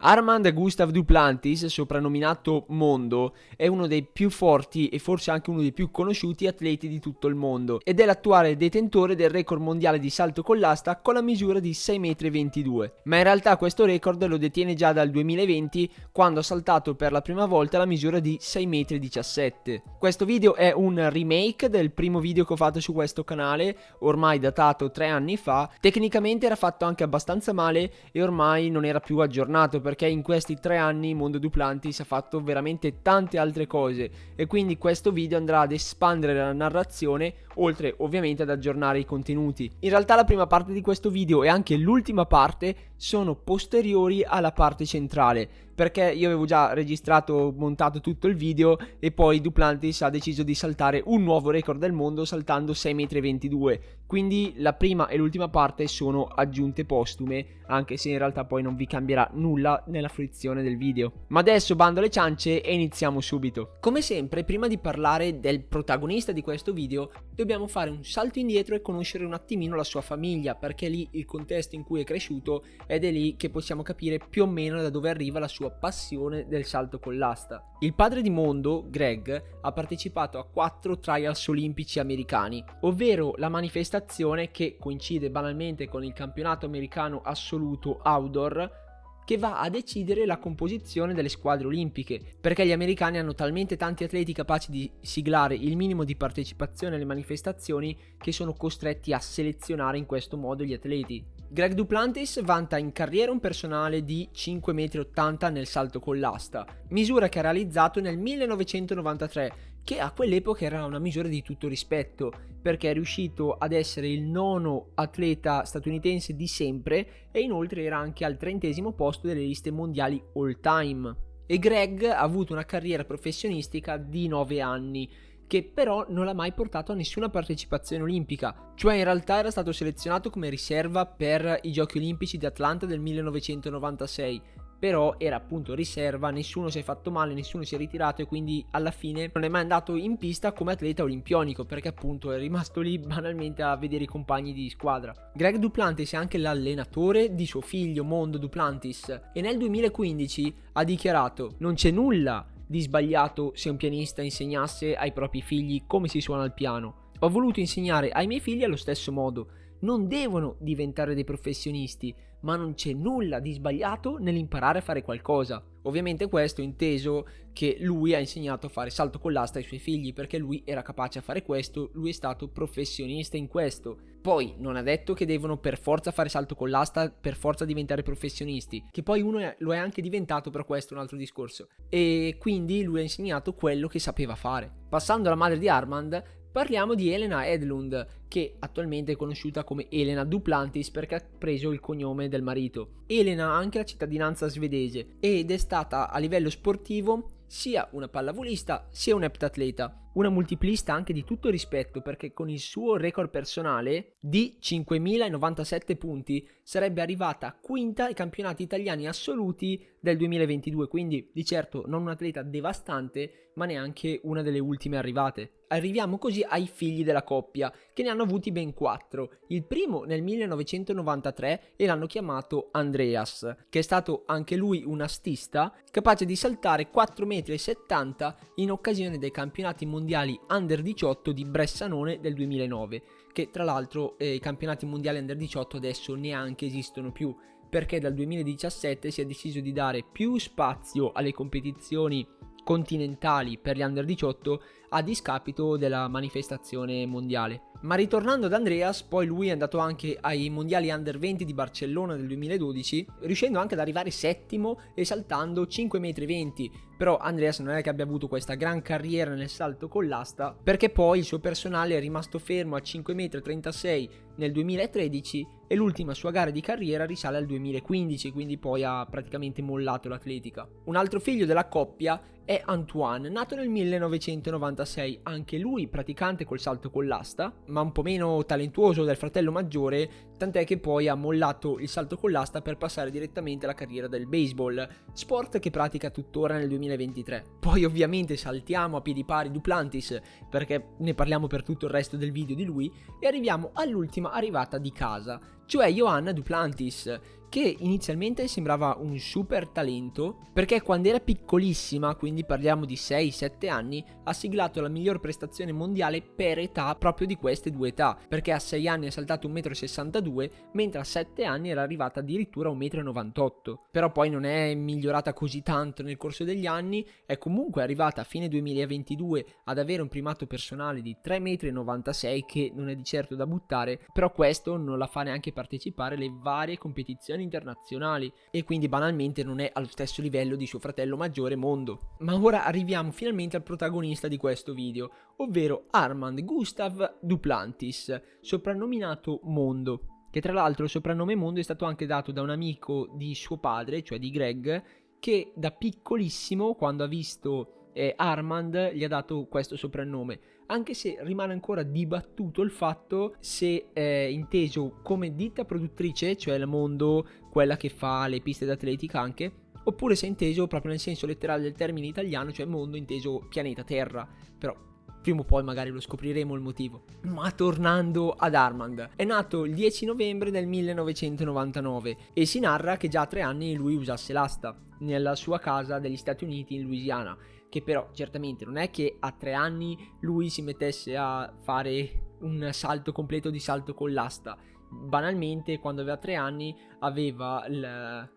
Armand Gustave Duplantis, soprannominato Mondo, è uno dei più forti e forse anche uno dei più conosciuti atleti di tutto il mondo ed è l'attuale detentore del record mondiale di salto con l'asta con la misura di 6,22 m. Ma in realtà questo record lo detiene già dal 2020, quando ha saltato per la prima volta la misura di 6,17 m. Questo video è un remake del primo video che ho fatto su questo canale, ormai datato 3 anni fa. Tecnicamente era fatto anche abbastanza male e ormai non era più aggiornato, perché in questi 3 anni Mondo Duplantis ha fatto veramente tante altre cose e quindi questo video andrà ad espandere la narrazione, oltre ovviamente ad aggiornare i contenuti. In realtà la prima parte di questo video e anche l'ultima parte sono posteriori alla parte centrale, perché io avevo già registrato, montato tutto il video e poi Duplantis ha deciso di saltare un nuovo record del mondo saltando 6,22 m. Quindi la prima e l'ultima parte sono aggiunte postume, anche se in realtà poi non vi cambierà nulla nella fruizione del video. Ma adesso bando alle ciance e iniziamo subito. Come sempre, prima di parlare del protagonista di questo video, dobbiamo fare un salto indietro e conoscere un attimino la sua famiglia, perché lì il contesto in cui è cresciuto ed è lì che possiamo capire più o meno da dove arriva la sua passione del salto con l'asta. Il padre di Mondo, Greg, ha partecipato a 4 trials olimpici americani, ovvero la manifestazione che coincide banalmente con il campionato americano assoluto outdoor, che va a decidere la composizione delle squadre olimpiche, perché gli americani hanno talmente tanti atleti capaci di siglare il minimo di partecipazione alle manifestazioni che sono costretti a selezionare in questo modo gli atleti. Greg Duplantis vanta in carriera un personale di 5,80 m nel salto con l'asta, misura che ha realizzato nel 1993, che a quell'epoca era una misura di tutto rispetto, perché è riuscito ad essere il 9º atleta statunitense di sempre e inoltre era anche al 30° posto delle liste mondiali all time. E Greg ha avuto una carriera professionistica di 9 anni, che però non l'ha mai portato a nessuna partecipazione olimpica, cioè in realtà era stato selezionato come riserva per i Giochi Olimpici di Atlanta del 1996, però era appunto riserva, nessuno si è fatto male, nessuno si è ritirato e quindi alla fine non è mai andato in pista come atleta olimpionico, perché appunto è rimasto lì banalmente a vedere i compagni di squadra. Greg Duplantis è anche l'allenatore di suo figlio Mondo Duplantis e nel 2015 ha dichiarato: "Non c'è nulla di sbagliato se un pianista insegnasse ai propri figli come si suona il piano. Ho voluto insegnare ai miei figli allo stesso modo. Non devono diventare dei professionisti, ma non c'è nulla di sbagliato nell'imparare a fare qualcosa." Ovviamente questo inteso che lui ha insegnato a fare salto con l'asta ai suoi figli, perché lui era capace a fare questo, lui è stato professionista in questo. Poi non ha detto che devono per forza fare salto con l'asta, per forza diventare professionisti, che poi lo è anche diventato, però questo è un altro discorso. E quindi lui ha insegnato quello che sapeva fare. Passando alla madre di Armand, parliamo di Helena Edlund, che attualmente è conosciuta come Helena Duplantis perché ha preso il cognome del marito. Helena ha anche la cittadinanza svedese ed è stata a livello sportivo sia una pallavolista sia un heptatleta, una multiplista anche di tutto rispetto, perché con il suo record personale di 5.097 punti sarebbe arrivata quinta ai campionati italiani assoluti del 2022, quindi di certo non un atleta devastante, ma neanche una delle ultime arrivate. Arriviamo così ai figli della coppia, che ne hanno avuti ben 4. Il primo nel 1993 e l'hanno chiamato Andreas, che è stato anche lui un astista capace di saltare 4,70 m in occasione dei campionati mondiali Under 18 di Bressanone del 2009, che tra l'altro i campionati mondiali Under 18 adesso neanche esistono più, perché dal 2017 si è deciso di dare più spazio alle competizioni continentali per gli Under 18 a discapito della manifestazione mondiale. Ma ritornando ad Andreas, poi lui è andato anche ai mondiali Under 20 di Barcellona del 2012, riuscendo anche ad arrivare settimo e saltando 5,20 m. Però Andreas non è che abbia avuto questa gran carriera nel salto con l'asta, perché poi il suo personale è rimasto fermo a 5,36 m nel 2013 e l'ultima sua gara di carriera risale al 2015, quindi poi ha praticamente mollato l'atletica. Un altro figlio della coppia è Antoine, nato nel 1996, anche lui praticante col salto con l'asta, ma un po' meno talentuoso del fratello maggiore, tant'è che poi ha mollato il salto con l'asta per passare direttamente alla carriera del baseball, sport che pratica tuttora nel 2023. Poi ovviamente saltiamo a piedi pari Duplantis, perché ne parliamo per tutto il resto del video di lui, e arriviamo all'ultima arrivata di casa, cioè Johanna Duplantis, che inizialmente sembrava un super talento, perché quando era piccolissima, quindi parliamo di 6-7 anni, ha siglato la miglior prestazione mondiale per età proprio di queste due età, perché a 6 anni ha saltato 1,62 m, mentre a 7 anni era arrivata addirittura a 1,98 m. Però poi non è migliorata così tanto nel corso degli anni, è comunque arrivata a fine 2022 ad avere un primato personale di 3,96 m, che non è di certo da buttare, però questo non la fa neanche partecipare alle varie competizioni internazionali e quindi banalmente non è allo stesso livello di suo fratello maggiore Mondo. Ma ora arriviamo finalmente al protagonista di questo video, ovvero Armand Gustave Duplantis, soprannominato Mondo, che tra l'altro il soprannome Mondo è stato anche dato da un amico di suo padre, cioè di Greg, che da piccolissimo, quando ha visto Armand, gli ha dato questo soprannome, anche se rimane ancora dibattuto il fatto se è inteso come ditta produttrice, cioè la Mondo, quella che fa le piste d'atletica anche, oppure se è inteso proprio nel senso letterale del termine italiano, cioè Mondo inteso pianeta Terra. Però prima o poi magari lo scopriremo il motivo. Ma tornando ad Armand, è nato il 10 novembre del 1999 e si narra che già a 3 anni lui usasse l'asta nella sua casa degli Stati Uniti in Louisiana, che però certamente non è che a 3 anni lui si mettesse a fare un salto completo di salto con l'asta. Banalmente quando aveva 3 anni aveva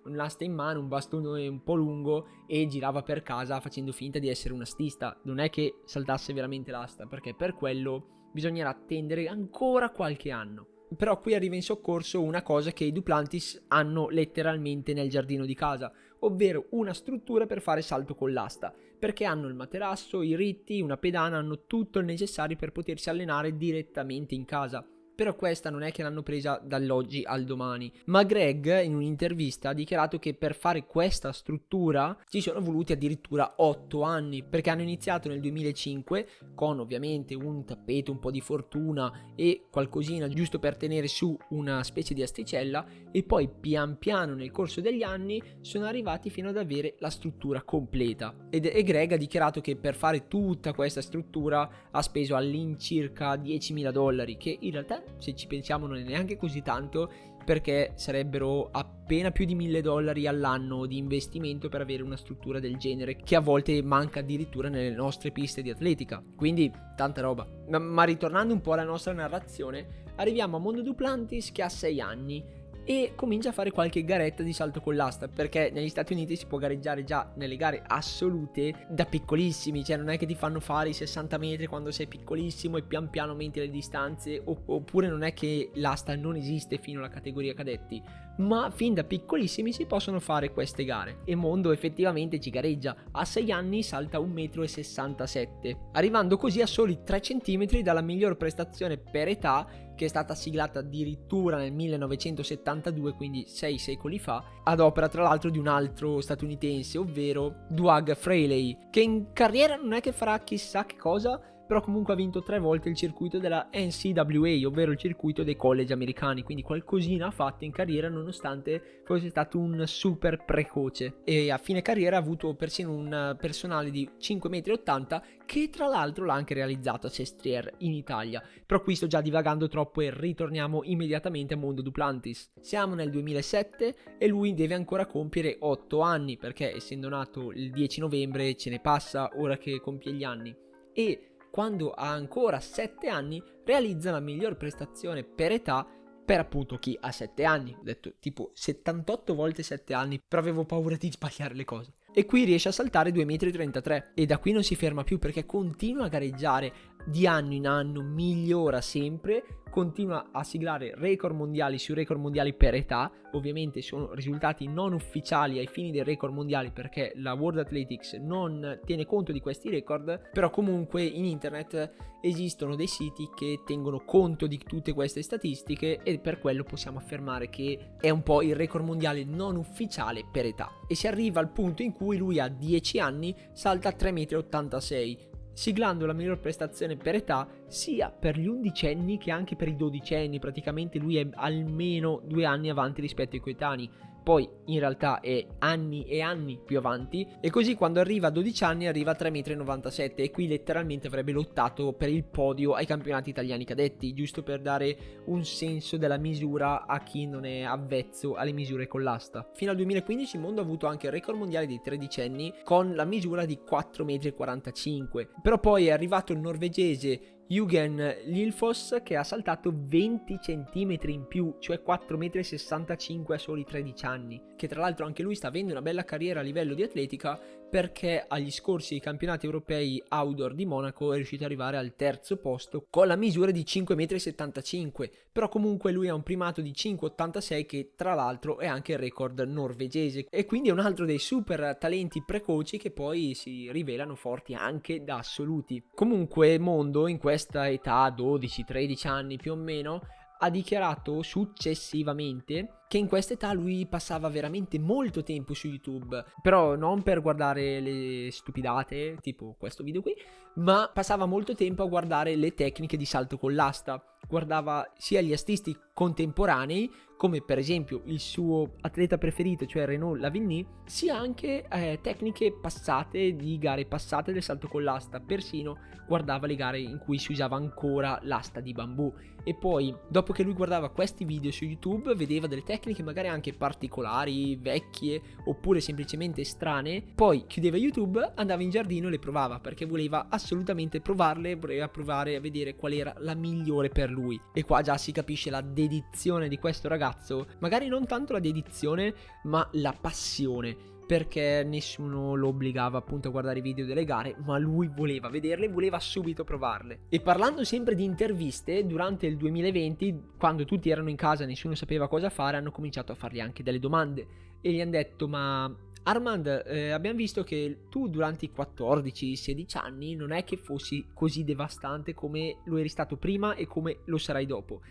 un'asta in mano, un bastone un po' lungo e girava per casa facendo finta di essere un astista. Non è che saltasse veramente l'asta, perché per quello bisognerà attendere ancora qualche anno. Però qui arriva in soccorso una cosa che i Duplantis hanno letteralmente nel giardino di casa, ovvero una struttura per fare salto con l'asta, perché hanno il materasso, i ritti, una pedana, hanno tutto il necessario per potersi allenare direttamente in casa. Però questa non è che l'hanno presa dall'oggi al domani, ma Greg in un'intervista ha dichiarato che per fare questa struttura ci sono voluti addirittura 8 anni, perché hanno iniziato nel 2005 con ovviamente un tappeto, un po' di fortuna e qualcosina giusto per tenere su una specie di asticella, e poi pian piano nel corso degli anni sono arrivati fino ad avere la struttura completa. E Greg ha dichiarato che per fare tutta questa struttura ha speso all'incirca $10.000, che in realtà se ci pensiamo non è neanche così tanto, perché sarebbero appena più di $1.000 all'anno di investimento per avere una struttura del genere, che a volte manca addirittura nelle nostre piste di atletica, quindi tanta roba. Ma ritornando un po' alla nostra narrazione, arriviamo a Mondo Duplantis che ha 6 anni e comincia a fare qualche garetta di salto con l'asta, perché negli Stati Uniti si può gareggiare già nelle gare assolute da piccolissimi, cioè non è che ti fanno fare i 60 metri quando sei piccolissimo e pian piano aumenti le distanze, oppure non è che l'asta non esiste fino alla categoria cadetti, ma fin da piccolissimi si possono fare queste gare e Mondo effettivamente ci gareggia. A 6 anni salta 1,67 m, arrivando così a soli 3 cm dalla miglior prestazione per età, che è stata siglata addirittura nel 1972, quindi 6 secoli fa, ad opera tra l'altro di un altro statunitense, ovvero Doug Fraley, che in carriera non è che farà chissà che cosa, però comunque ha vinto 3 volte il circuito della NCAA, ovvero il circuito dei college americani, quindi qualcosina ha fatto in carriera nonostante fosse stato un super precoce, e a fine carriera ha avuto persino un personale di 5,80 m, che tra l'altro l'ha anche realizzato a Sestriere in Italia. Però qui sto già divagando troppo e ritorniamo immediatamente a Mondo Duplantis. Siamo nel 2007 e lui deve ancora compiere 8 anni, perché essendo nato il 10 novembre ce ne passa ora che compie gli anni, e quando ha ancora 7 anni realizza la miglior prestazione per età per appunto chi ha 7 anni. Ho detto tipo 78 volte 7 anni, però avevo paura di sbagliare le cose. E qui riesce a saltare 2,33 m e da qui non si ferma più, perché continua a gareggiare di anno in anno, migliora sempre, continua a siglare record mondiali su record mondiali per età. Ovviamente sono risultati non ufficiali ai fini dei record mondiali, perché la World Athletics non tiene conto di questi record, però comunque in internet esistono dei siti che tengono conto di tutte queste statistiche e per quello possiamo affermare che è un po' il record mondiale non ufficiale per età. E si arriva al punto in cui lui a 10 anni salta 3,86 m, siglando la miglior prestazione per età sia per gli undicenni che anche per i dodicenni. Praticamente lui è almeno 2 anni avanti rispetto ai coetanei, poi in realtà è anni e anni più avanti, e così quando arriva a 12 anni arriva a 3,97 m, e qui letteralmente avrebbe lottato per il podio ai campionati italiani cadetti, giusto per dare un senso della misura a chi non è avvezzo alle misure con l'asta. Fino al 2015 il mondo ha avuto anche il record mondiale dei tredicenni con la misura di 4,45 m, però poi è arrivato il norvegese Jürgen Lilfos che ha saltato 20 cm in più, cioè 4,65 m a soli 13 anni, che tra l'altro anche lui sta avendo una bella carriera a livello di atletica, perché agli scorsi campionati europei outdoor di Monaco è riuscito ad arrivare al terzo posto con la misura di 5,75 m, però comunque lui ha un primato di 5,86 m che tra l'altro è anche il record norvegese, e quindi è un altro dei super talenti precoci che poi si rivelano forti anche da assoluti. Comunque Mondo in questa età, 12-13 anni più o meno, ha dichiarato successivamente che in questa età lui passava veramente molto tempo su YouTube, però non per guardare le stupidate tipo questo video qui, ma passava molto tempo a guardare le tecniche di salto con l'asta. Guardava sia gli astisti contemporanei, come per esempio il suo atleta preferito, cioè Renaud Lavillenie, sia anche tecniche passate, di gare passate del salto con l'asta. Persino guardava le gare in cui si usava ancora l'asta di bambù, e poi dopo che lui guardava questi video su YouTube vedeva delle tecniche magari anche particolari, vecchie oppure semplicemente strane, poi chiudeva YouTube, andava in giardino e le provava perché voleva assolutamente provarle, voleva provare a vedere qual era la migliore per lui. E qua già si capisce la dedizione di questo ragazzo, magari non tanto la dedizione ma la passione, perché nessuno lo obbligava appunto a guardare i video delle gare, ma lui voleva vederle, voleva subito provarle. E parlando sempre di interviste, durante il 2020, quando tutti erano in casa e nessuno sapeva cosa fare, hanno cominciato a fargli anche delle domande e gli hanno detto: ma Armand, abbiamo visto che tu durante i 14-16 anni non è che fossi così devastante come lo eri stato prima e come lo sarai dopo,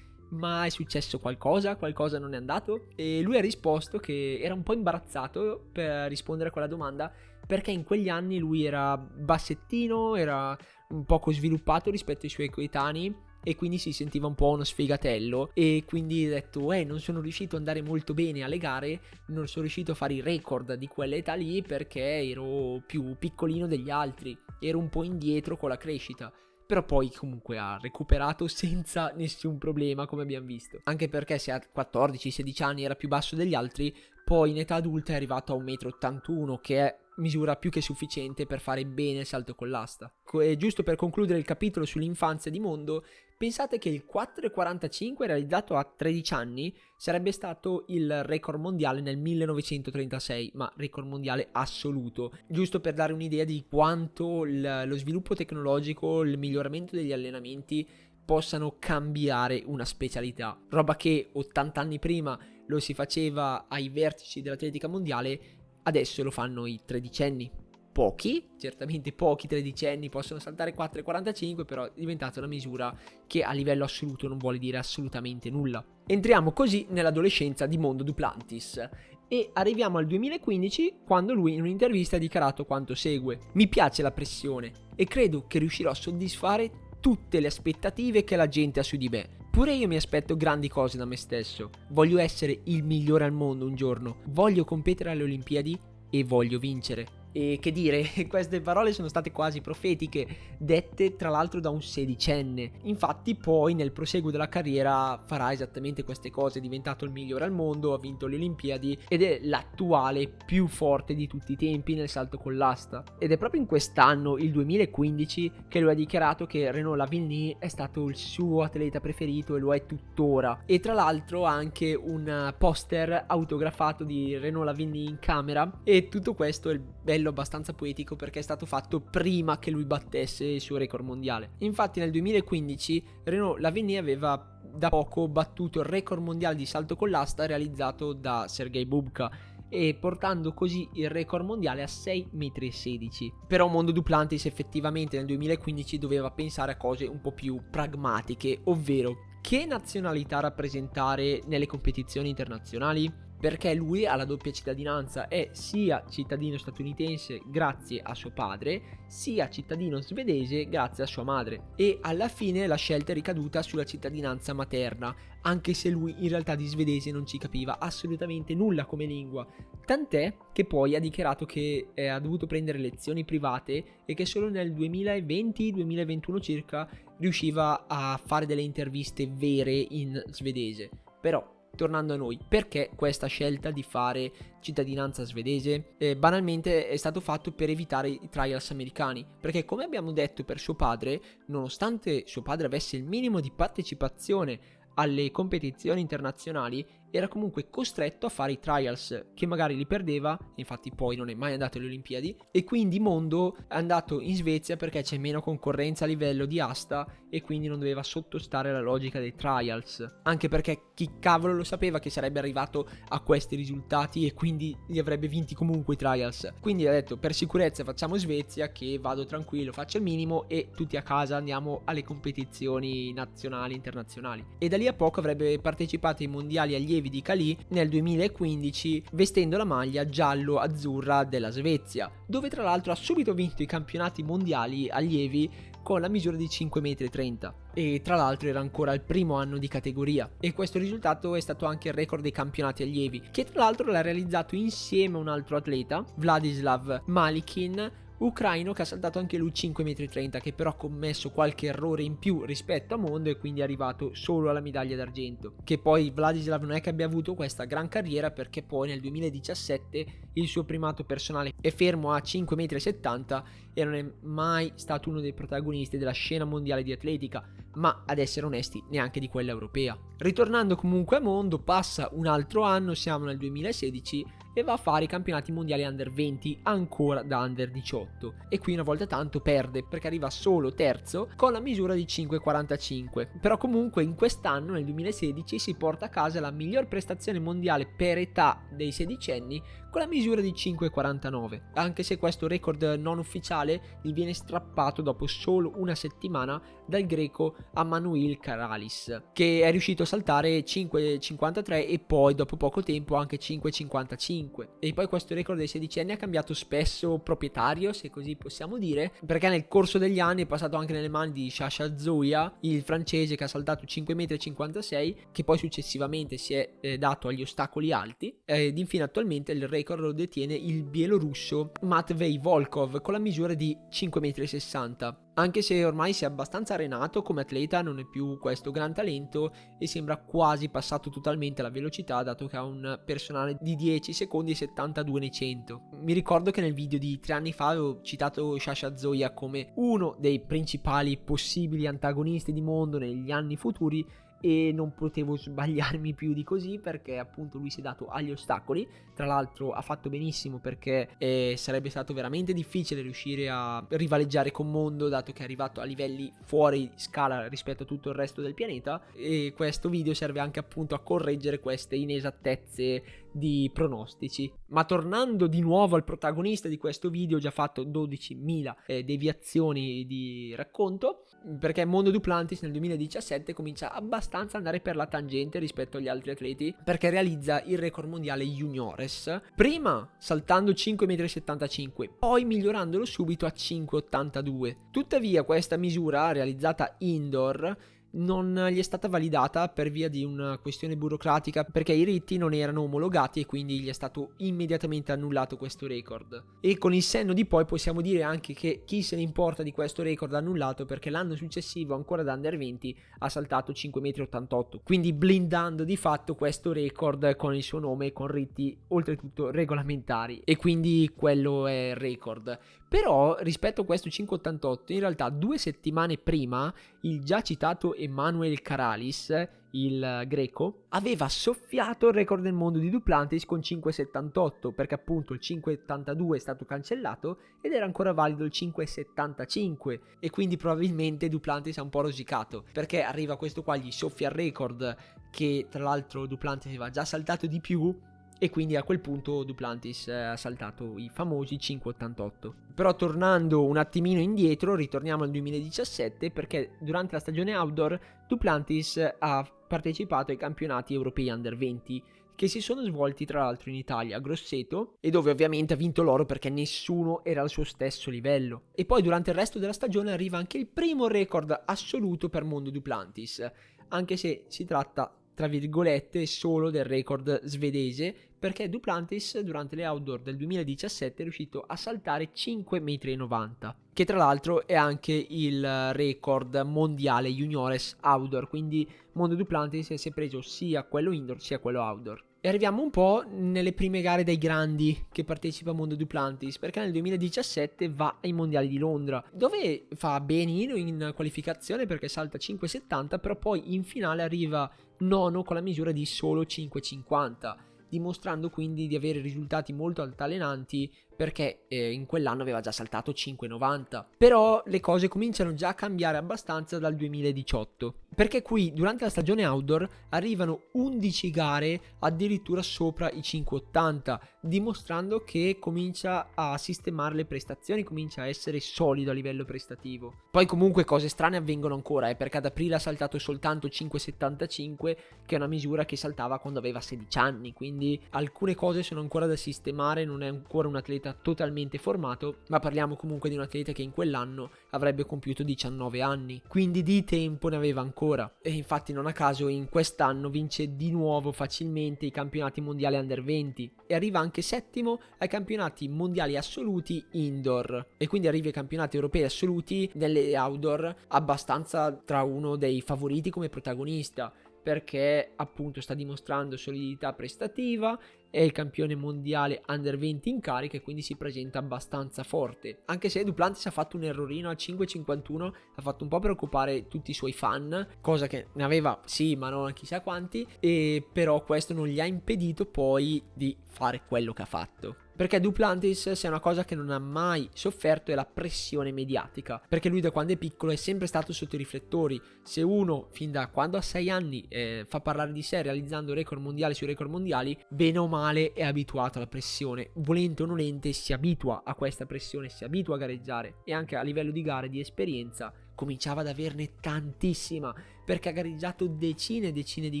ma è successo qualcosa? Qualcosa non è andato? E lui ha risposto che era un po' imbarazzato per rispondere a quella domanda, perché in quegli anni lui era bassettino, era un poco sviluppato rispetto ai suoi coetanei e quindi si sentiva un po' uno sfigatello, e quindi ha detto non sono riuscito ad andare molto bene alle gare, non sono riuscito a fare i record di quell'età lì perché ero più piccolino degli altri, ero un po' indietro con la crescita. Però poi comunque ha recuperato senza nessun problema, come abbiamo visto. Anche perché se a 14-16 anni era più basso degli altri, poi in età adulta è arrivato a 1,81 m, che è misura più che sufficiente per fare bene il salto con l'asta. E giusto per concludere il capitolo sull'infanzia di Mondo, pensate che il 4,45 realizzato a 13 anni sarebbe stato il record mondiale nel 1936, ma record mondiale assoluto, giusto per dare un'idea di quanto lo sviluppo tecnologico, il miglioramento degli allenamenti possano cambiare una specialità, roba che 80 anni prima lo si faceva ai vertici dell'atletica mondiale, adesso lo fanno i tredicenni. Pochi, certamente pochi tredicenni possono saltare 4,45, però è diventata una misura che a livello assoluto non vuole dire assolutamente nulla. Entriamo così nell'adolescenza di Mondo Duplantis e arriviamo al 2015, quando lui in un'intervista ha dichiarato quanto segue: mi piace la pressione e credo che riuscirò a soddisfare tutte le aspettative che la gente ha su di me. Pure io mi aspetto grandi cose da me stesso. Voglio essere il migliore al mondo un giorno, voglio competere alle Olimpiadi e voglio vincere. E che dire, queste parole sono state quasi profetiche, dette tra l'altro da un sedicenne. Infatti poi nel proseguo della carriera farà esattamente queste cose, è diventato il migliore al mondo, ha vinto le Olimpiadi ed è l'attuale più forte di tutti i tempi nel salto con l'asta. Ed è proprio in quest'anno, il 2015, che lui ha dichiarato che Renaud Lavillenie è stato il suo atleta preferito e lo è tuttora. E tra l'altro ha anche un poster autografato di Renaud Lavillenie in camera, e tutto questo è bello, abbastanza poetico, perché è stato fatto prima che lui battesse il suo record mondiale. Infatti nel 2015 Renaud Lavillenie aveva da poco battuto il record mondiale di salto con l'asta realizzato da Sergei Bubka, e portando così il record mondiale a 6,16 m. Però Mondo Duplantis effettivamente nel 2015 doveva pensare a cose un po' più pragmatiche, ovvero che nazionalità rappresentare nelle competizioni internazionali. perché lui ha la doppia cittadinanza, è sia cittadino statunitense grazie a suo padre, sia cittadino svedese grazie a sua madre, e alla fine la scelta è ricaduta sulla cittadinanza materna, anche se lui in realtà di svedese non ci capiva assolutamente nulla come lingua, tant'è che poi ha dichiarato che ha dovuto prendere lezioni private e che solo nel 2020-2021 circa riusciva a fare delle interviste vere in svedese. Però tornando a noi, perché questa scelta di fare cittadinanza svedese? Banalmente è stato fatto per evitare i trials americani, perché come abbiamo detto per suo padre, nonostante suo padre avesse il minimo di partecipazione alle competizioni internazionali, era comunque costretto a fare i trials, che magari li perdeva, infatti poi non è mai andato alle Olimpiadi, e quindi Mondo è andato in Svezia perché c'è meno concorrenza a livello di asta e quindi non doveva sottostare alla logica dei trials, anche perché chi cavolo lo sapeva che sarebbe arrivato a questi risultati e quindi li avrebbe vinti comunque i trials. Quindi ha detto: per sicurezza facciamo Svezia, che vado tranquillo, faccio il minimo e tutti a casa andiamo alle competizioni nazionali, internazionali. E da lì a poco avrebbe partecipato ai mondiali allievi di Cali nel 2015 vestendo la maglia giallo-azzurra della Svezia, dove tra l'altro ha subito vinto i campionati mondiali allievi con la misura di 5,30 m, e tra l'altro era ancora il primo anno di categoria, e questo risultato è stato anche il record dei campionati allievi, che tra l'altro l'ha realizzato insieme a un altro atleta, Vladislav Malikin, ucraino, che ha saltato anche lui 5,30 m, che però ha commesso qualche errore in più rispetto a Mondo e quindi è arrivato solo alla medaglia d'argento. Che poi Vladislav non è che abbia avuto questa gran carriera, perché poi nel 2017 il suo primato personale è fermo a 5,70 m e non è mai stato uno dei protagonisti della scena mondiale di atletica, ma ad essere onesti neanche di quella europea. Ritornando comunque a Mondo, passa un altro anno, siamo nel 2016, e va a fare i campionati mondiali under 20 ancora da under 18, e qui una volta tanto perde perché arriva solo terzo con la misura di 5,45, però comunque in quest'anno nel 2016 si porta a casa la miglior prestazione mondiale per età dei sedicenni con la misura di 5,49, anche se questo record non ufficiale gli viene strappato dopo solo una settimana dal greco Amanuil Karalis, che è riuscito a saltare 5,53 e poi dopo poco tempo anche 5,55. E poi questo record dei sedicenni ha cambiato spesso proprietario, se così possiamo dire, perché nel corso degli anni è passato anche nelle mani di Sasha Zoya, il francese, che ha saltato 5,56 m, che poi successivamente si è dato agli ostacoli alti, ed infine attualmente il record lo detiene il bielorusso Matvei Volkov con la misura di 5,60 m. Anche se ormai si è abbastanza arenato come atleta, non è più questo gran talento e sembra quasi passato totalmente alla velocità, dato che ha un personale di 10 secondi e 72 nei 100. Mi ricordo che nel video di 3 anni fa avevo citato Sasha Zoya come uno dei principali possibili antagonisti di Mondo negli anni futuri, e non potevo sbagliarmi più di così, perché appunto lui si è dato agli ostacoli. Tra l'altro ha fatto benissimo, perché sarebbe stato veramente difficile riuscire a rivaleggiare con Mondo, dato che è arrivato a livelli fuori scala rispetto a tutto il resto del pianeta, e questo video serve anche appunto a correggere queste inesattezze di pronostici. Ma tornando di nuovo al protagonista di questo video, ho già fatto 12.000 deviazioni di racconto, perché Mondo Duplantis nel 2017 comincia abbastanza ad andare per la tangente rispetto agli altri atleti, perché realizza il record mondiale juniores, prima saltando 5,75 m, poi migliorandolo subito a 5,82 m. Tuttavia questa misura, realizzata indoor, non gli è stata validata per via di una questione burocratica, perché i riti non erano omologati e quindi gli è stato immediatamente annullato questo record. E con il senno di poi possiamo dire anche che chi se ne importa di questo record annullato, perché l'anno successivo ancora da under 20 ha saltato 5,88 m, quindi blindando di fatto questo record con il suo nome e con riti oltretutto regolamentari, e quindi quello è il record. Però rispetto a questo 5,88 in realtà 2 settimane prima il già citato Emanuel Karalis, il greco, aveva soffiato il record del mondo di Duplantis con 5,78, perché appunto il 5,82 è stato cancellato ed era ancora valido il 5,75, e quindi probabilmente Duplantis ha un po' rosicato, perché arriva questo qua, gli soffia il record che tra l'altro Duplantis aveva già saltato di più, e quindi a quel punto Duplantis ha saltato i famosi 5,88. Però tornando un attimino indietro, ritorniamo al 2017, perché durante la stagione outdoor Duplantis ha partecipato ai campionati europei under 20, che si sono svolti tra l'altro in Italia, a Grosseto, e dove ovviamente ha vinto l'oro perché nessuno era al suo stesso livello. E poi durante il resto della stagione arriva anche il primo record assoluto per Mondo Duplantis, anche se si tratta tra virgolette solo del record svedese, perché Duplantis durante le outdoor del 2017 è riuscito a saltare 5,90 m, che tra l'altro è anche il record mondiale juniores outdoor, quindi Mondo Duplantis si è preso sia quello indoor sia quello outdoor. E arriviamo un po' nelle prime gare dei grandi che partecipa a Mondo Duplantis, perché nel 2017 va ai mondiali di Londra, dove fa benino in qualificazione perché salta 5,70, però poi in finale arriva nono con la misura di solo 5,50, dimostrando quindi di avere risultati molto altalenanti perché in quell'anno aveva già saltato 5,90. Però le cose cominciano già a cambiare abbastanza dal 2018, perché qui durante la stagione outdoor arrivano 11 gare addirittura sopra i 5,80, dimostrando che comincia a sistemare le prestazioni, comincia a essere solido a livello prestativo. Poi comunque cose strane avvengono ancora, perché ad aprile ha saltato soltanto 5,75, che è una misura che saltava quando aveva 16 anni, quindi alcune cose sono ancora da sistemare, non è ancora un atleta totalmente formato, ma parliamo comunque di un atleta che in quell'anno avrebbe compiuto 19 anni, quindi di tempo ne aveva ancora. E infatti non a caso in quest'anno vince di nuovo facilmente i campionati mondiali under 20 e arriva anche settimo ai campionati mondiali assoluti indoor, e quindi arriva ai campionati europei assoluti nelle outdoor abbastanza tra uno dei favoriti come protagonista, perché appunto sta dimostrando solidità prestativa, è il campione mondiale under 20 in carica e quindi si presenta abbastanza forte. Anche se Duplantis ha fatto un errorino al 5,51, ha fatto un po' preoccupare tutti i suoi fan, cosa che ne aveva sì ma non chissà quanti, e però questo non gli ha impedito poi di fare quello che ha fatto. Perché Duplantis, se è una cosa che non ha mai sofferto, è la pressione mediatica, perché lui da quando è piccolo è sempre stato sotto i riflettori. Se uno fin da quando ha 6 anni fa parlare di sé realizzando record mondiali su record mondiali, bene o male è abituato alla pressione, volente o nolente si abitua a questa pressione, si abitua a gareggiare, e anche a livello di gare, di esperienza, cominciava ad averne tantissima, perché ha gareggiato decine e decine di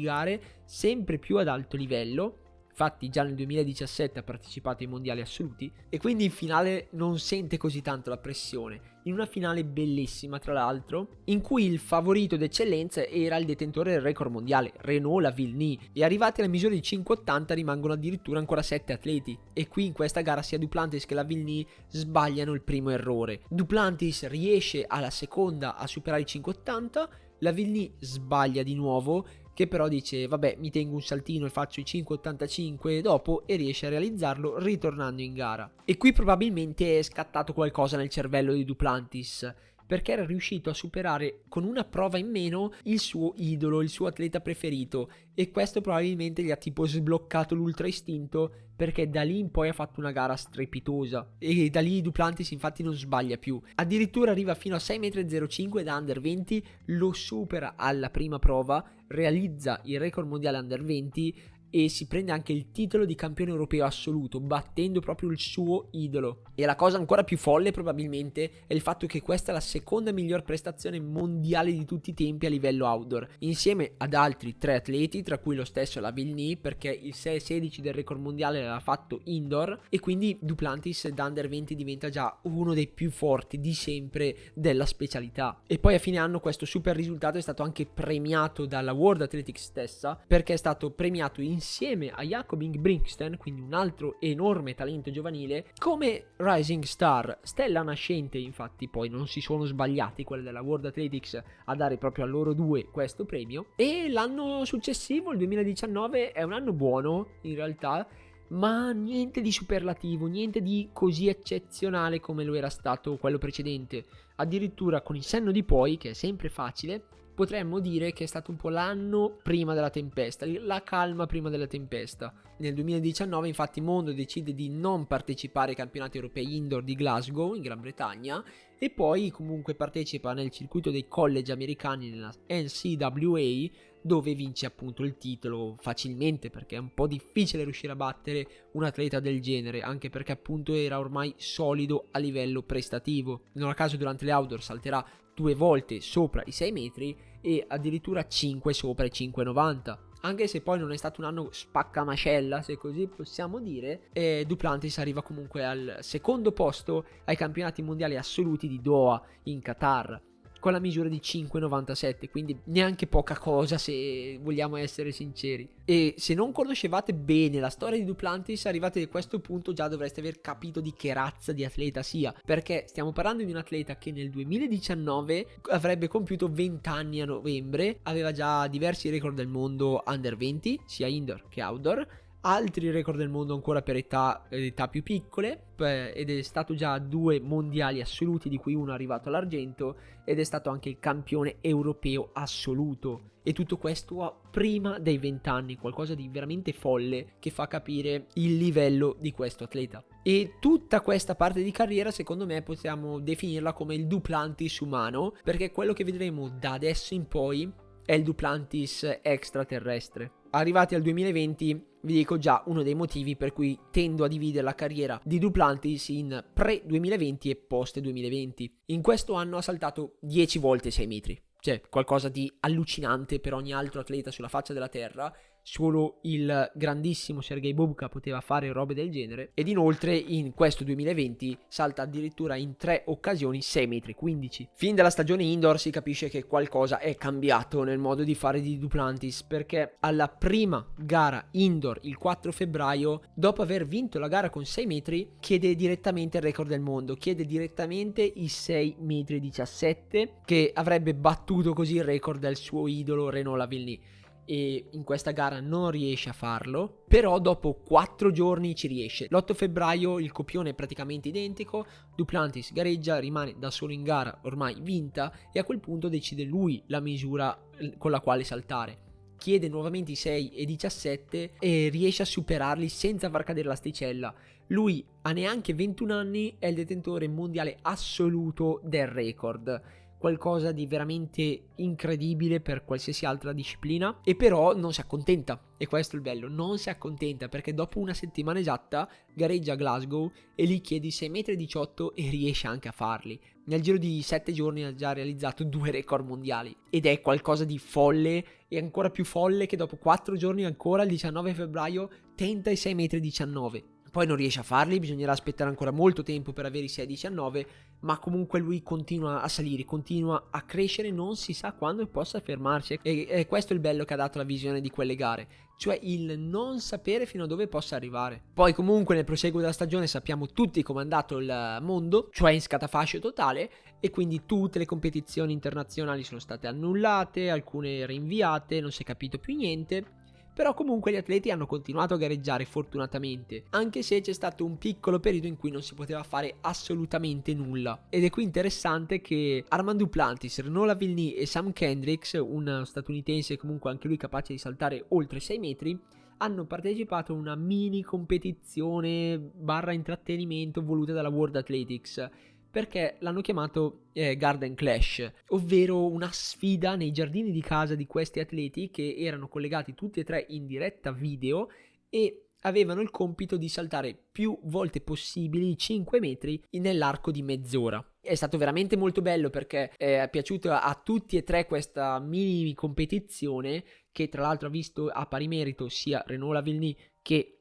gare sempre più ad alto livello. Infatti già nel 2017 ha partecipato ai mondiali assoluti e quindi in finale non sente così tanto la pressione. In una finale bellissima tra l'altro, in cui il favorito d'eccellenza era il detentore del record mondiale, Renaud Lavillenie, e arrivati alla misura di 5,80 rimangono addirittura ancora 7 atleti, e qui in questa gara sia Duplantis che Lavillenie sbagliano il primo errore. Duplantis riesce alla seconda a superare i 5,80, Lavillenie sbaglia di nuovo, che però dice vabbè, mi tengo un saltino e faccio i 5,85 dopo, e riesce a realizzarlo ritornando in gara. E qui probabilmente è scattato qualcosa nel cervello di Duplantis, perché era riuscito a superare con una prova in meno il suo idolo, il suo atleta preferito, e questo probabilmente gli ha tipo sbloccato l'ultra istinto, perché da lì in poi ha fatto una gara strepitosa e da lì Duplantis infatti non sbaglia più, addirittura arriva fino a 6,05 m da under 20, lo supera alla prima prova, realizza il record mondiale under 20 e si prende anche il titolo di campione europeo assoluto, battendo proprio il suo idolo. E la cosa ancora più folle probabilmente è il fatto che questa è la seconda miglior prestazione mondiale di tutti i tempi a livello outdoor, insieme ad altri 3 atleti, tra cui lo stesso Lavillenie, perché il 6,16 del record mondiale l'ha fatto indoor, e quindi Duplantis da under 20 diventa già uno dei più forti di sempre della specialità. E poi a fine anno questo super risultato è stato anche premiato dalla World Athletics stessa, perché è stato premiato insieme a Jakob Ingebrigtsen, quindi un altro enorme talento giovanile, come Rising Star, stella nascente. Infatti poi non si sono sbagliati quelli della World Athletics a dare proprio a loro due questo premio. E l'anno successivo, il 2019, è un anno buono in realtà, ma niente di superlativo, niente di così eccezionale come lo era stato quello precedente. Addirittura con il senno di poi, che è sempre facile, potremmo dire che è stato un po' l'anno prima della tempesta, la calma prima della tempesta. Nel 2019 infatti Mondo decide di non partecipare ai campionati europei indoor di Glasgow in Gran Bretagna, e poi comunque partecipa nel circuito dei college americani nella NCAA, dove vince appunto il titolo facilmente, perché è un po' difficile riuscire a battere un atleta del genere, anche perché appunto era ormai solido a livello prestativo. Non a caso durante le outdoor salterà 2 volte sopra i 6 metri e addirittura 5 sopra i 5,90. anche se poi non è stato un anno spaccamascella, se così possiamo dire. Duplantis arriva comunque al secondo posto ai campionati mondiali assoluti di Doha in Qatar, con la misura di 5,97, quindi neanche poca cosa se vogliamo essere sinceri. E se non conoscevate bene la storia di Duplantis, arrivati a questo punto già dovreste aver capito di che razza di atleta sia, perché stiamo parlando di un atleta che nel 2019 avrebbe compiuto 20 anni a novembre, aveva già diversi record del mondo under 20, sia indoor che outdoor, altri record del mondo ancora per età più piccole, ed è stato già a 2 mondiali assoluti, di cui uno è arrivato all'argento, ed è stato anche il campione europeo assoluto. E tutto questo prima dei 20 anni, qualcosa di veramente folle che fa capire il livello di questo atleta. E tutta questa parte di carriera secondo me possiamo definirla come il Duplantis umano, perché quello che vedremo da adesso in poi è il Duplantis extraterrestre. Arrivati al 2020 vi dico già uno dei motivi per cui tendo a dividere la carriera di Duplantis in pre-2020 e post-2020. In questo anno ha saltato 10 volte 6 metri, cioè qualcosa di allucinante per ogni altro atleta sulla faccia della terra. Solo il grandissimo Sergej Bubka poteva fare robe del genere, ed inoltre in questo 2020 salta addirittura in 3 occasioni 6 metri 15. Fin dalla stagione indoor si capisce che qualcosa è cambiato nel modo di fare di Duplantis, perché alla prima gara indoor il 4 febbraio, dopo aver vinto la gara con 6 metri, chiede direttamente il record del mondo, chiede direttamente i 6 metri 17, che avrebbe battuto così il record del suo idolo Renaud Lavillenie. E in questa gara non riesce a farlo, però dopo 4 giorni ci riesce. L'8 febbraio il copione è praticamente identico, Duplantis gareggia, rimane da solo in gara ormai vinta, e a quel punto decide lui la misura con la quale saltare. Chiede nuovamente i 6 e 17 e riesce a superarli senza far cadere l'asticella. Lui ha neanche 21 anni, è il detentore mondiale assoluto del record, qualcosa di veramente incredibile per qualsiasi altra disciplina. E però non si accontenta, e questo è il bello, non si accontenta, perché dopo una settimana esatta gareggia a Glasgow e lì chiede 6,18 m e riesce anche a farli. Nel giro di 7 giorni ha già realizzato 2 record mondiali, ed è qualcosa di folle, e ancora più folle che dopo 4 giorni ancora, il 19 febbraio, tenta i 6,19 m. Poi non riesce a farli, bisognerà aspettare ancora molto tempo per avere i 6,19, ma comunque lui continua a salire, continua a crescere, non si sa quando possa fermarsi, e questo è il bello che ha dato la visione di quelle gare, cioè il non sapere fino a dove possa arrivare. Poi comunque nel proseguo della stagione sappiamo tutti come è andato il mondo, cioè in scatafascio totale, e quindi tutte le competizioni internazionali sono state annullate, alcune rinviate, non si è capito più niente. Però comunque gli atleti hanno continuato a gareggiare fortunatamente, anche se c'è stato un piccolo periodo in cui non si poteva fare assolutamente nulla. Ed è qui interessante che Armand Duplantis, Renaud Lavillenie e Sam Kendricks, un statunitense comunque anche lui capace di saltare oltre 6 metri, hanno partecipato a una mini competizione barra intrattenimento voluta dalla World Athletics, perché l'hanno chiamato Garden Clash, ovvero una sfida nei giardini di casa di questi atleti, che erano collegati tutti e tre in diretta video e avevano il compito di saltare più volte possibili i 5 metri nell'arco di mezz'ora. È stato veramente molto bello, perché è piaciuta a tutti e tre questa mini competizione, che tra l'altro ha visto a pari merito sia Renaud Lavillenie che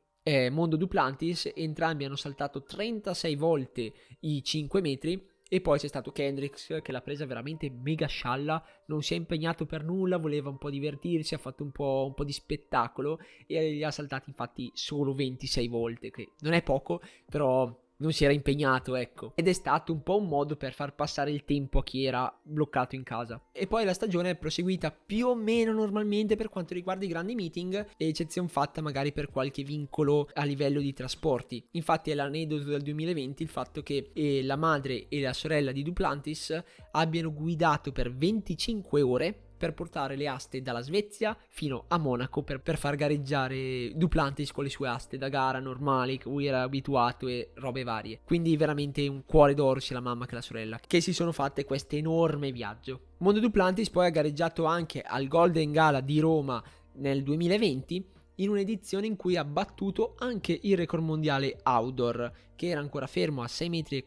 Mondo Duplantis. Entrambi hanno saltato 36 volte i 5 metri, e poi c'è stato Kendricks che l'ha presa veramente mega scialla, non si è impegnato per nulla, voleva un po' divertirsi, ha fatto un po' di spettacolo e li ha saltati infatti solo 26 volte, che non è poco, però non si era impegnato, ecco. Ed è stato un po' un modo per far passare il tempo a chi era bloccato in casa. E poi la stagione è proseguita più o meno normalmente per quanto riguarda i grandi meeting, eccezione fatta magari per qualche vincolo a livello di trasporti. Infatti è l'aneddoto del 2020 il fatto che la madre e la sorella di Duplantis abbiano guidato per 25 ore per portare le aste dalla Svezia fino a Monaco per far gareggiare Duplantis con le sue aste da gara normali che lui era abituato e robe varie. Quindi veramente un cuore d'oro sia la mamma che la sorella, che si sono fatte questo enorme viaggio. Mondo Duplantis poi ha gareggiato anche al Golden Gala di Roma nel 2020, in un'edizione in cui ha battuto anche il record mondiale outdoor, che era ancora fermo a 6,14 metri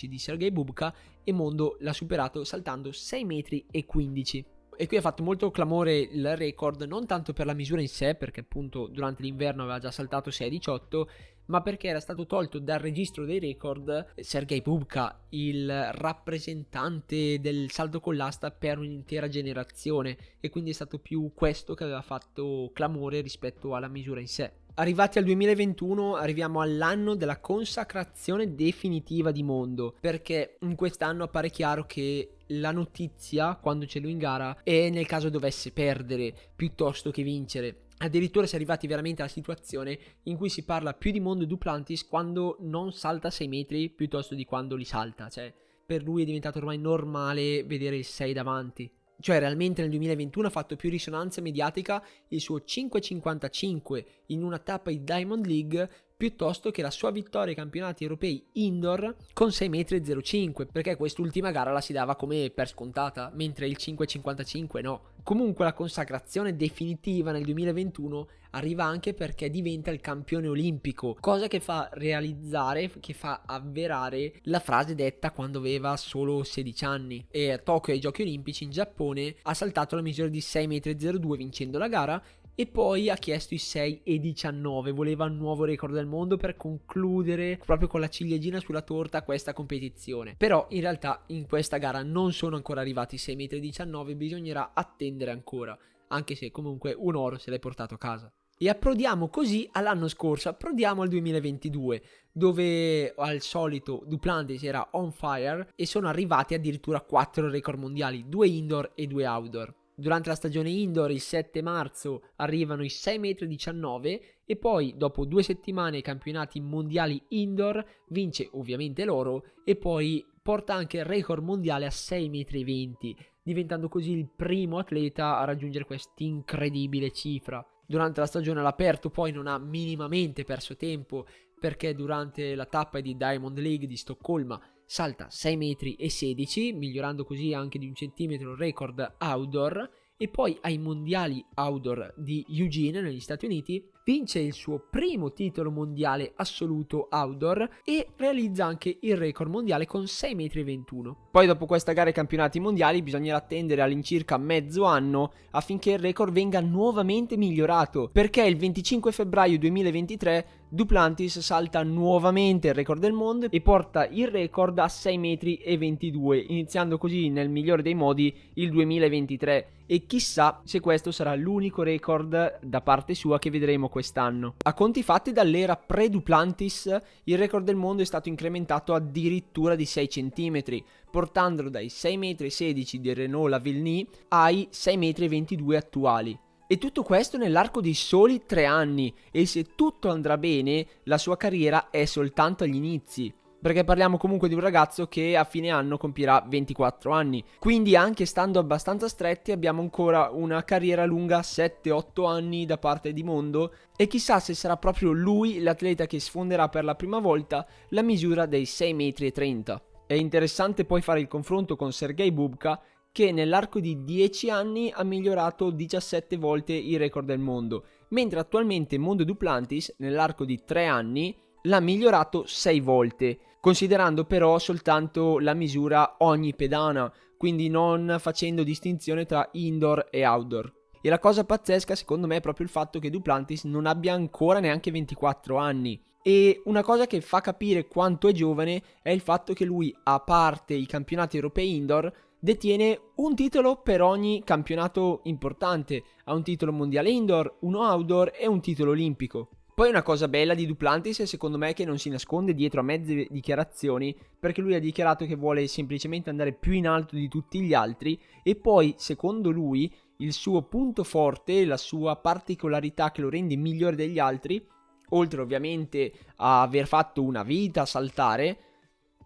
di Sergej Bubka, e Mondo l'ha superato saltando 6,15 metri. E qui ha fatto molto clamore il record, non tanto per la misura in sé, perché appunto durante l'inverno aveva già saltato 6,18, ma perché era stato tolto dal registro dei record Sergej Bubka, il rappresentante del salto con l'asta per un'intera generazione, e quindi è stato più questo che aveva fatto clamore rispetto alla misura in sé. Arrivati al 2021 arriviamo all'anno della consacrazione definitiva di Mondo, perché in quest'anno appare chiaro che la notizia, quando c'è lui in gara, è nel caso dovesse perdere piuttosto che vincere. Addirittura si è arrivati veramente alla situazione in cui si parla più di Mondo Duplantis quando non salta 6 metri piuttosto di quando li salta. Cioè, per lui è diventato ormai normale vedere il 6 davanti. Cioè, realmente nel 2021 ha fatto più risonanza mediatica il suo 5,55 in una tappa di Diamond League piuttosto che la sua vittoria ai campionati europei indoor con 6,05 m, perché quest'ultima gara la si dava come per scontata, mentre il 5,55 no. Comunque la consacrazione definitiva nel 2021 arriva anche perché diventa il campione olimpico, cosa che fa realizzare, che fa avverare la frase detta quando aveva solo 16 anni. E a Tokyo ai Giochi Olimpici in Giappone ha saltato la misura di 6,02 m vincendo la gara, e poi ha chiesto i 6,19, voleva un nuovo record del mondo per concludere proprio con la ciliegina sulla torta questa competizione. Però in realtà in questa gara non sono ancora arrivati i 6,19 m, bisognerà attendere ancora, anche se comunque un oro se l'hai portato a casa. E approdiamo così all'anno scorso, approdiamo al 2022, dove al solito Duplantis era on fire e sono arrivati addirittura 4 record mondiali, 2 indoor e 2 outdoor. Durante la stagione indoor il 7 marzo arrivano i 6,19 m e poi dopo 2 settimane ai campionati mondiali indoor vince ovviamente l'oro e poi porta anche il record mondiale a 6,20 m, diventando così il primo atleta a raggiungere questa incredibile cifra. Durante la stagione all'aperto poi non ha minimamente perso tempo, perché durante la tappa di Diamond League di Stoccolma salta 6,16 m, migliorando così anche di 1 centimetro il record outdoor, e poi ai mondiali outdoor di Eugene negli Stati Uniti vince il suo primo titolo mondiale assoluto outdoor e realizza anche il record mondiale con 6,21 m. Poi dopo questa gara ai campionati mondiali bisognerà attendere all'incirca mezzo anno affinché il record venga nuovamente migliorato, perché il 25 febbraio 2023 Duplantis salta nuovamente il record del mondo e porta il record a 6,22 m, iniziando così nel migliore dei modi il 2023, e chissà se questo sarà l'unico record da parte sua che vedremo quest'anno. A conti fatti, dall'era pre-Duplantis il record del mondo è stato incrementato addirittura di 6 cm, portandolo dai 6,16 m di Renaud Lavillenie ai 6,22 m attuali. E tutto questo nell'arco di soli 3 anni, e se tutto andrà bene la sua carriera è soltanto agli inizi, perché parliamo comunque di un ragazzo che a fine anno compirà 24 anni, quindi anche stando abbastanza stretti abbiamo ancora una carriera lunga 7-8 anni da parte di Mondo, e chissà se sarà proprio lui l'atleta che sfonderà per la prima volta la misura dei 6,30 m. È interessante poi fare il confronto con Sergej Bubka, che nell'arco di 10 anni ha migliorato 17 volte il record del mondo, mentre attualmente Mondo Duplantis nell'arco di 3 anni l'ha migliorato 6 volte, considerando però soltanto la misura ogni pedana, quindi non facendo distinzione tra indoor e outdoor. E la cosa pazzesca secondo me è proprio il fatto che Duplantis non abbia ancora neanche 24 anni. E una cosa che fa capire quanto è giovane è il fatto che lui, a parte i campionati europei indoor, detiene un titolo per ogni campionato importante. Ha un titolo mondiale indoor, uno outdoor e un titolo olimpico. Poi una cosa bella di Duplantis è secondo me che non si nasconde dietro a mezze dichiarazioni, perché lui ha dichiarato che vuole semplicemente andare più in alto di tutti gli altri, e poi secondo lui il suo punto forte, la sua particolarità che lo rende migliore degli altri, oltre ovviamente a aver fatto una vita a saltare,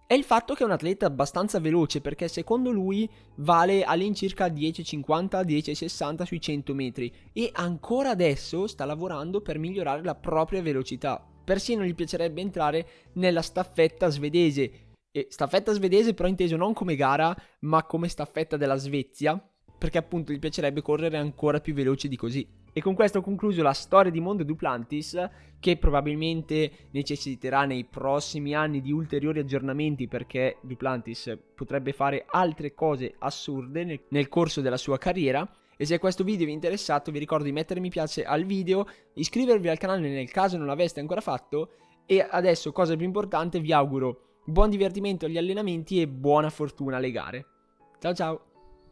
è il fatto che è un atleta abbastanza veloce, perché secondo lui vale all'incirca 10,50-10,60 sui 100 metri e ancora adesso sta lavorando per migliorare la propria velocità. Persino gli piacerebbe entrare nella staffetta svedese, e staffetta svedese però inteso non come gara ma come staffetta della Svezia, perché appunto gli piacerebbe correre ancora più veloce di così. E con questo ho concluso la storia di Mondo Duplantis, che probabilmente necessiterà nei prossimi anni di ulteriori aggiornamenti, perché Duplantis potrebbe fare altre cose assurde nel corso della sua carriera. E se questo video vi è interessato, vi ricordo di mettere mi piace al video, iscrivervi al canale nel caso non l'aveste ancora fatto, e adesso, cosa più importante, vi auguro buon divertimento agli allenamenti e buona fortuna alle gare. Ciao ciao!